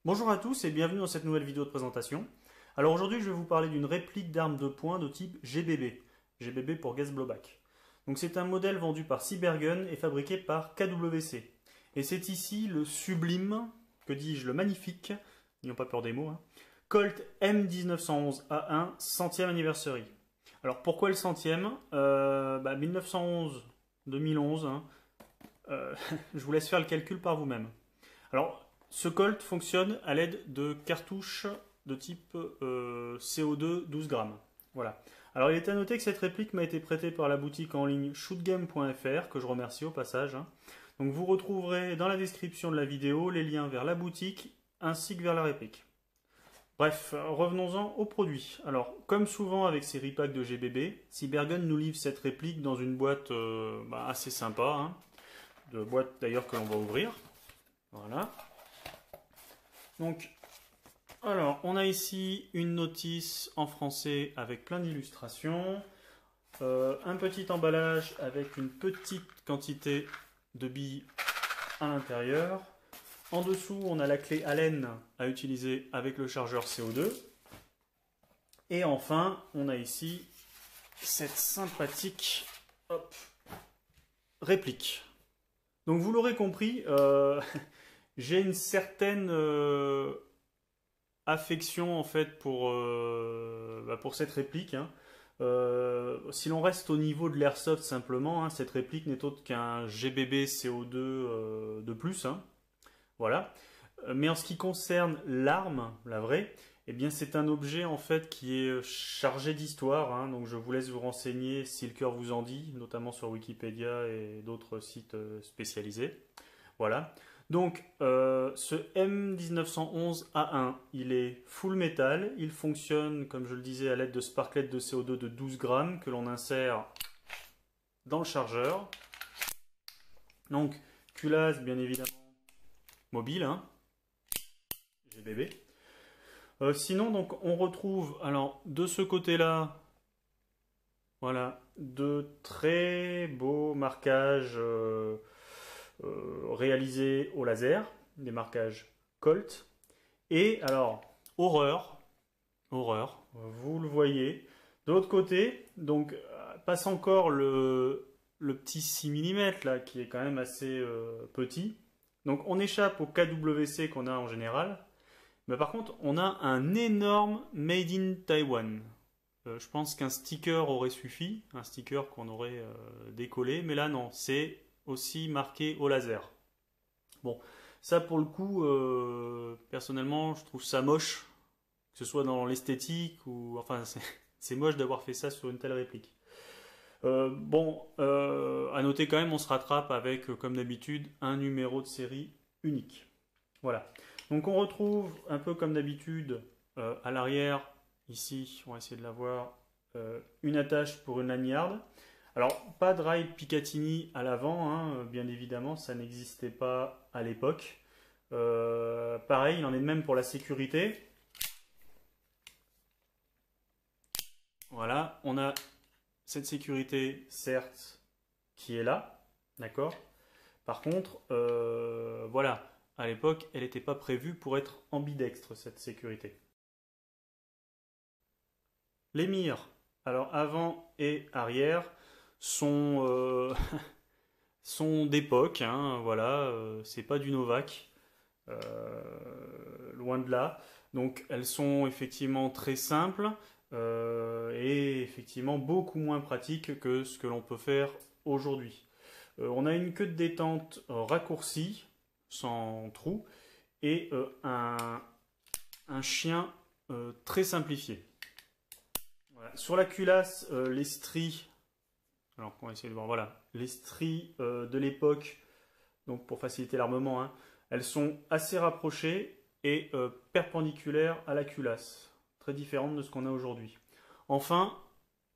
Bonjour à tous et bienvenue dans cette nouvelle vidéo de présentation. Alors aujourd'hui je vais vous parler d'une réplique d'arme de poing de type GBB. GBB pour Gas Blowback. Donc c'est un modèle vendu par Cybergun et fabriqué par KWC. Et c'est ici le sublime, que dis-je, le magnifique, n'ayons pas peur des mots, hein, Colt M1911A1 centième anniversary. Alors pourquoi le centième 1911, 2011, hein, je vous laisse faire le calcul par vous-même. Alors, ce Colt fonctionne à l'aide de cartouches de type CO2 12 grammes. Voilà. Alors, il est à noter que cette réplique m'a été prêtée par la boutique en ligne shootgame.fr, que je remercie au passage. Donc, vous retrouverez dans la description de la vidéo les liens vers la boutique ainsi que vers la réplique. Bref, revenons-en au produit. Alors, comme souvent avec ces repacks de GBB, Cybergun nous livre cette réplique dans une boîte assez sympa, hein, de boîte d'ailleurs que l'on va ouvrir. Voilà. Donc, alors, on a ici une notice en français avec plein d'illustrations, un petit emballage avec une petite quantité de billes à l'intérieur. En dessous, on a la clé Allen à utiliser avec le chargeur CO2. Et enfin, on a ici cette sympathique réplique. Donc, vous l'aurez compris, j'ai une certaine affection en fait pour cette réplique. Hein. Si l'on reste au niveau de l'airsoft simplement, hein, cette réplique n'est autre qu'un GBB CO2 de plus. Hein. Voilà. Mais en ce qui concerne l'arme, la vraie, eh bien c'est un objet en fait qui est chargé d'histoire. Hein, donc je vous laisse vous renseigner si le cœur vous en dit, notamment sur Wikipédia et d'autres sites spécialisés. Voilà. Donc, ce M1911A1, il est full métal, il fonctionne, comme je le disais, à l'aide de sparklets de CO2 de 12 grammes que l'on insère dans le chargeur. Donc, culasse, bien évidemment, mobile, hein, GBB. Sinon, donc, on retrouve, alors, de ce côté-là, voilà, de très beaux marquages réalisés au laser, des marquages Colt. Et alors, horreur, vous le voyez. De l'autre côté, donc, passe encore le petit 6 mm là, qui est quand même assez petit. Donc on échappe au KWC qu'on a en général. Mais par contre, on a un énorme Made in Taiwan. Je pense qu'un sticker aurait suffi, un sticker qu'on aurait décollé. Mais là, non, c'est aussi marqué au laser. Bon, ça pour le coup, personnellement, je trouve ça moche, que ce soit dans l'esthétique ou... Enfin, c'est moche d'avoir fait ça sur une telle réplique. À noter quand même, on se rattrape avec, comme d'habitude, un numéro de série unique. Voilà. Donc on retrouve, un peu comme d'habitude, à l'arrière, ici, on va essayer de la voir, une attache pour une lanyarde. Alors, pas de rail Picatinny à l'avant, hein, bien évidemment, ça n'existait pas à l'époque. Pareil, il en est de même pour la sécurité. Voilà, on a cette sécurité, certes, qui est là, d'accord. Par contre, voilà, à l'époque, elle n'était pas prévue pour être ambidextre, cette sécurité. Les mires, alors avant et arrière, sont d'époque, hein, voilà, c'est pas du Novak, loin de là. Donc elles sont effectivement très simples et effectivement beaucoup moins pratiques que ce que l'on peut faire aujourd'hui. On a une queue de détente raccourcie, sans trou, et un chien très simplifié. Voilà. Sur la culasse, les stries, alors on va essayer de voir, voilà, les stries de l'époque, donc pour faciliter l'armement, hein, elles sont assez rapprochées et perpendiculaires à la culasse, très différentes de ce qu'on a aujourd'hui. Enfin,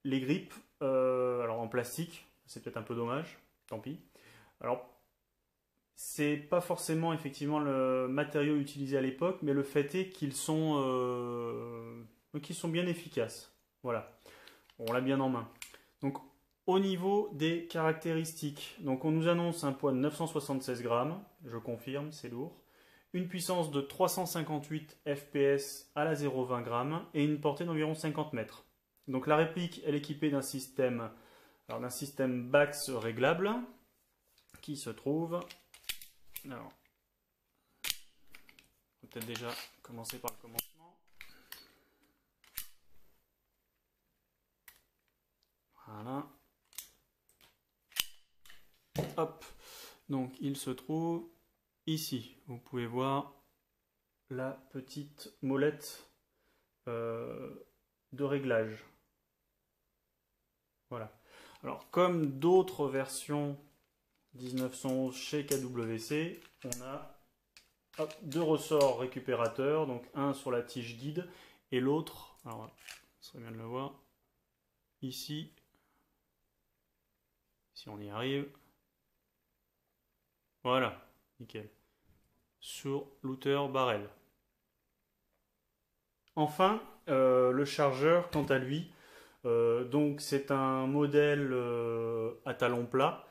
les grippes, alors en plastique, c'est peut-être un peu dommage, tant pis. Alors, c'est pas forcément effectivement le matériau utilisé à l'époque, mais le fait est qu'ils sont bien efficaces. Voilà, on l'a bien en main. Donc, au niveau des caractéristiques, donc on nous annonce un poids de 976 grammes, je confirme, c'est lourd. une puissance de 358 fps à la 0,20 g et une portée d'environ 50 mètres. Donc la réplique elle est équipée d'un système BACS réglable qui se trouve... Alors, on va peut-être déjà commencer par le commencement. Voilà. Hop. Donc il se trouve ici. Vous pouvez voir la petite molette de réglage. Voilà. Alors comme d'autres versions 1911 chez KWC, on a deux ressorts récupérateurs, donc un sur la tige guide et l'autre, alors ce serait bien de le voir, ici, si on y arrive, voilà, nickel, sur l'outer barrel. Enfin, le chargeur, quant à lui, donc c'est un modèle à talon plat,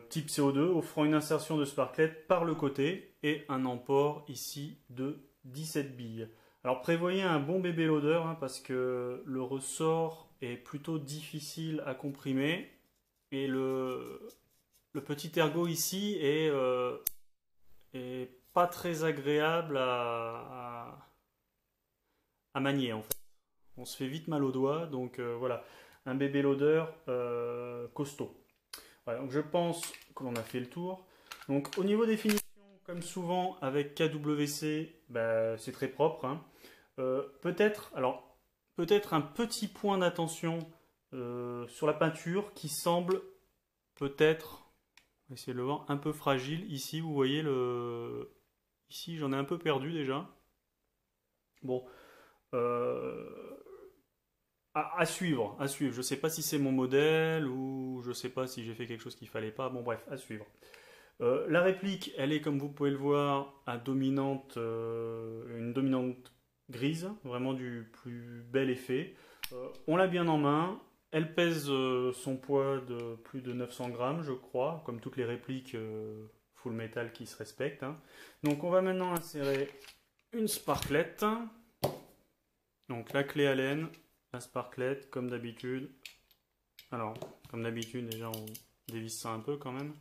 type CO2, offrant une insertion de sparklet par le côté et un emport ici de 17 billes. Alors prévoyez un bon bébé loader hein, parce que le ressort est plutôt difficile à comprimer et le petit ergot ici est pas très agréable à manier en fait. On se fait vite mal aux doigts, donc voilà, un bébé loader costaud. Voilà, donc je pense que l'on a fait le tour. Donc au niveau des finitions, comme souvent avec KWC, bah, c'est très propre. Hein. Peut-être un petit point d'attention sur la peinture qui semble peut-être, on va essayer de le voir, un peu fragile. Ici, vous voyez ici, j'en ai un peu perdu déjà. Bon. À suivre, à suivre. Je ne sais pas si c'est mon modèle ou je ne sais pas si j'ai fait quelque chose qu'il ne fallait pas. Bon bref, à suivre. La réplique, elle est comme vous pouvez le voir à dominante, une dominante grise, vraiment du plus bel effet. On l'a bien en main. Elle pèse son poids de plus de 900 grammes, je crois, comme toutes les répliques full metal qui se respectent. Hein. Donc on va maintenant insérer une sparklet. Donc la clé Allen, la sparklet, comme d'habitude. Alors, comme d'habitude, déjà on dévisse ça un peu quand même.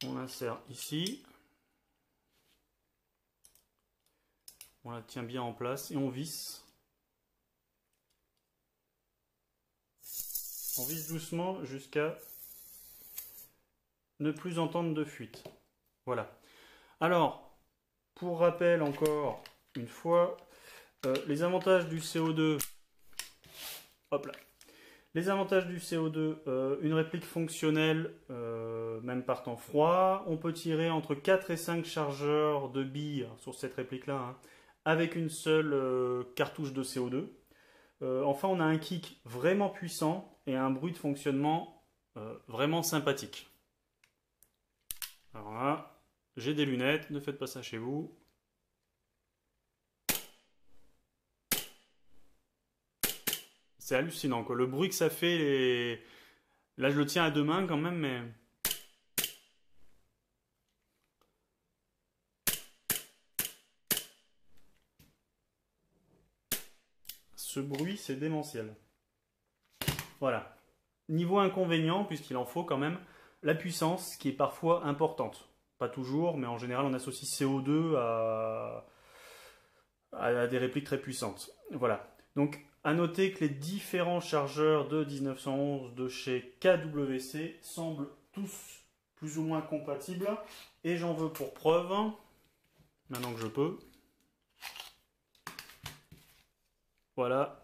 On l'insère ici. On la tient bien en place et on visse. On visse doucement jusqu'à ne plus entendre de fuite. Voilà. Alors, pour rappel encore une fois, les avantages du CO2, hop là. Les avantages du CO2, une réplique fonctionnelle, même par temps froid. On peut tirer entre 4 et 5 chargeurs de billes sur cette réplique-là, hein, avec une seule cartouche de CO2. Enfin, on a un kick vraiment puissant et un bruit de fonctionnement vraiment sympathique. Alors là, j'ai des lunettes, ne faites pas ça chez vous. C'est hallucinant, quoi. Le bruit que ça fait, là je le tiens à deux mains quand même, mais... Ce bruit, c'est démentiel. Voilà. Niveau inconvénient, puisqu'il en faut quand même, la puissance qui est parfois importante. Pas toujours, mais en général on associe CO2 à des répliques très puissantes. Voilà. Donc, à noter que les différents chargeurs de 1911 de chez KWC semblent tous plus ou moins compatibles. Et j'en veux pour preuve, maintenant que je peux. Voilà.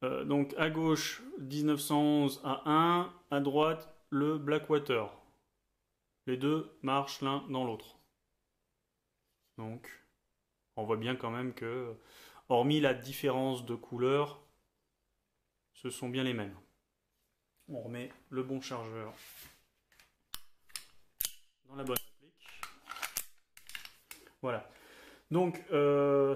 Donc à gauche 1911 à 1, à droite le Blackwater. Les deux marchent l'un dans l'autre. Donc on voit bien quand même que, hormis la différence de couleur, ce sont bien les mêmes. On remet le bon chargeur dans la bonne réplique. Voilà. Donc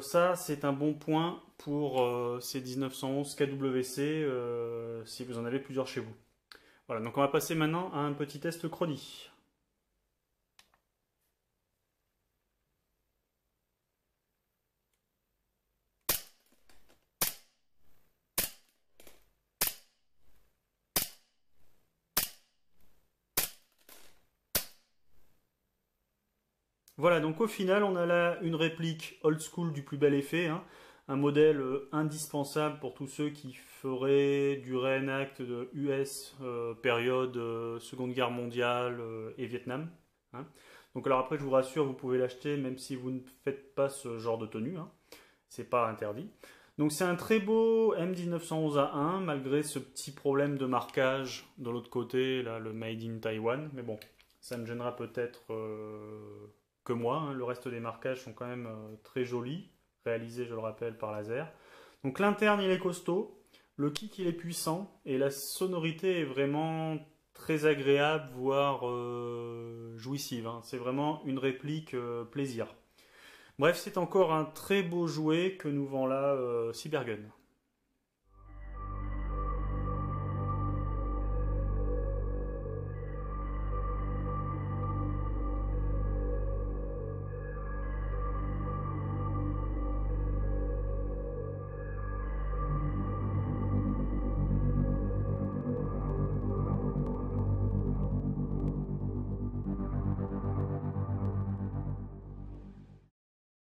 ça c'est un bon point pour ces 1911 KWC si vous en avez plusieurs chez vous. Voilà, donc on va passer maintenant à un petit test chronie. Voilà, donc au final, on a là une réplique old school du plus bel effet, hein, un modèle indispensable pour tous ceux qui feraient du reenact de US période Seconde Guerre mondiale et Vietnam. Hein. Donc alors après, je vous rassure, vous pouvez l'acheter même si vous ne faites pas ce genre de tenue, hein. C'est pas interdit. Donc c'est un très beau M1911A1, malgré ce petit problème de marquage de l'autre côté, là, le Made in Taiwan. Mais bon, ça ne gênera peut-être que moi, hein. Le reste des marquages sont quand même très jolis, réalisés, je le rappelle, par laser. Donc l'interne, il est costaud, le kick, il est puissant, et la sonorité est vraiment très agréable, voire jouissive, hein. C'est vraiment une réplique plaisir. Bref, c'est encore un très beau jouet que nous vend là Cybergun.